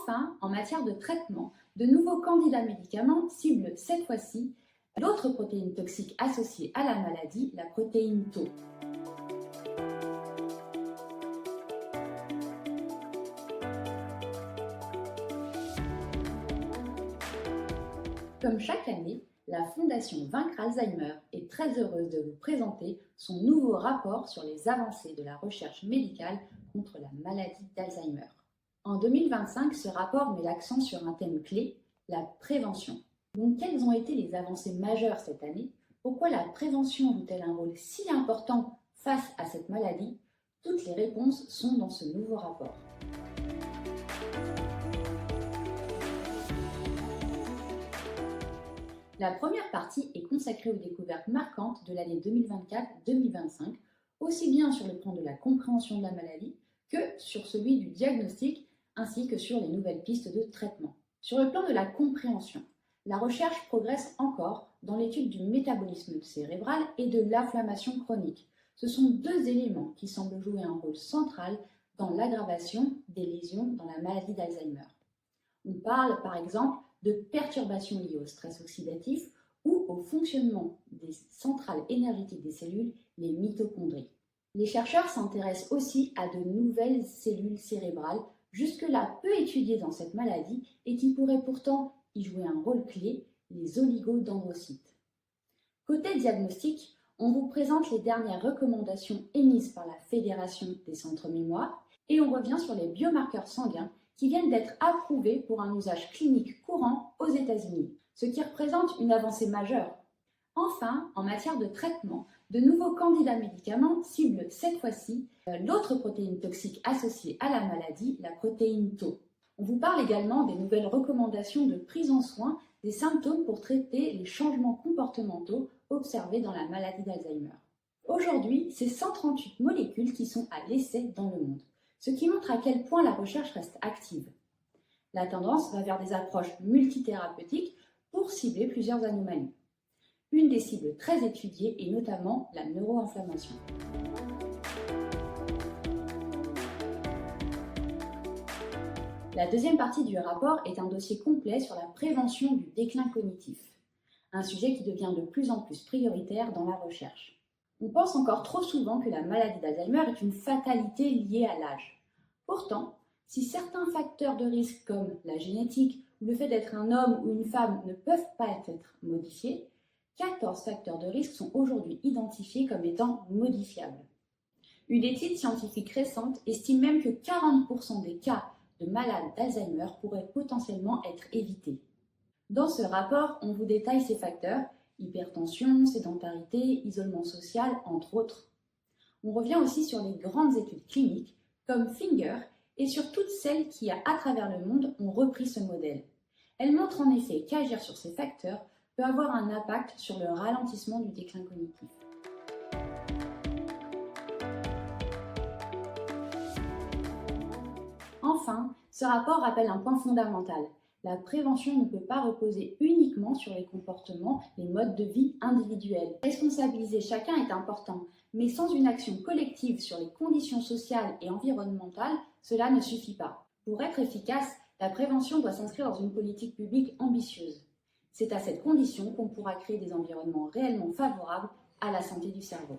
Enfin, en matière de traitement, de nouveaux candidats médicaments ciblent cette fois-ci l'autre protéine toxique associée à la maladie, la protéine Tau. Comme chaque année, la Fondation Vaincre Alzheimer est très heureuse de vous présenter son nouveau rapport sur les avancées de la recherche médicale contre la maladie d'Alzheimer. En 2025, ce rapport met l'accent sur un thème clé, la prévention. Donc, quelles ont été les avancées majeures cette année? Pourquoi la prévention joue-t-elle un rôle si important face à cette maladie? Toutes les réponses sont dans ce nouveau rapport. La première partie est consacrée aux découvertes marquantes de l'année 2024-2025, aussi bien sur le plan de la compréhension de la maladie que sur celui du diagnostic, ainsi que sur les nouvelles pistes de traitement. Sur le plan de la compréhension, la recherche progresse encore dans l'étude du métabolisme cérébral et de l'inflammation chronique. Ce sont deux éléments qui semblent jouer un rôle central dans l'aggravation des lésions dans la maladie d'Alzheimer. On parle par exemple de perturbations liées au stress oxydatif ou au fonctionnement des centrales énergétiques des cellules, les mitochondries. Les chercheurs s'intéressent aussi à de nouvelles cellules cérébrales, jusque-là peu étudiées dans cette maladie et qui pourraient pourtant y jouer un rôle clé, les oligodendrocytes. Côté diagnostic, on vous présente les dernières recommandations émises par la Fédération des centres mémoire et on revient sur les biomarqueurs sanguins qui viennent d'être approuvés pour un usage clinique courant aux États-Unis, ce qui représente une avancée majeure. Enfin, en matière de traitement, de nouveaux candidats médicaments ciblent cette fois-ci l'autre protéine toxique associée à la maladie, la protéine Tau. On vous parle également des nouvelles recommandations de prise en soin des symptômes pour traiter les changements comportementaux observés dans la maladie d'Alzheimer. Aujourd'hui, c'est 138 molécules qui sont à l'essai dans le monde, ce qui montre à quel point la recherche reste active. La tendance va vers des approches multithérapeutiques pour cibler plusieurs anomalies. Une des cibles très étudiées est notamment la neuroinflammation. La deuxième partie du rapport est un dossier complet sur la prévention du déclin cognitif, un sujet qui devient de plus en plus prioritaire dans la recherche. On pense encore trop souvent que la maladie d'Alzheimer est une fatalité liée à l'âge. Pourtant, si certains facteurs de risque comme la génétique ou le fait d'être un homme ou une femme ne peuvent pas être modifiés, 14 facteurs de risque sont aujourd'hui identifiés comme étant modifiables. Une étude scientifique récente estime même que 40% des cas de malades d'Alzheimer pourraient potentiellement être évités. Dans ce rapport, on vous détaille ces facteurs: hypertension, sédentarité, isolement social, entre autres. On revient aussi sur les grandes études cliniques, comme FINGER, et sur toutes celles qui, à travers le monde, ont repris ce modèle. Elles montrent en effet qu'agir sur ces facteurs peut avoir un impact sur le ralentissement du déclin cognitif. Enfin, ce rapport rappelle un point fondamental. La prévention ne peut pas reposer uniquement sur les comportements, les modes de vie individuels. Responsabiliser chacun est important, mais sans une action collective sur les conditions sociales et environnementales, cela ne suffit pas. Pour être efficace, la prévention doit s'inscrire dans une politique publique ambitieuse. C'est à cette condition qu'on pourra créer des environnements réellement favorables à la santé du cerveau.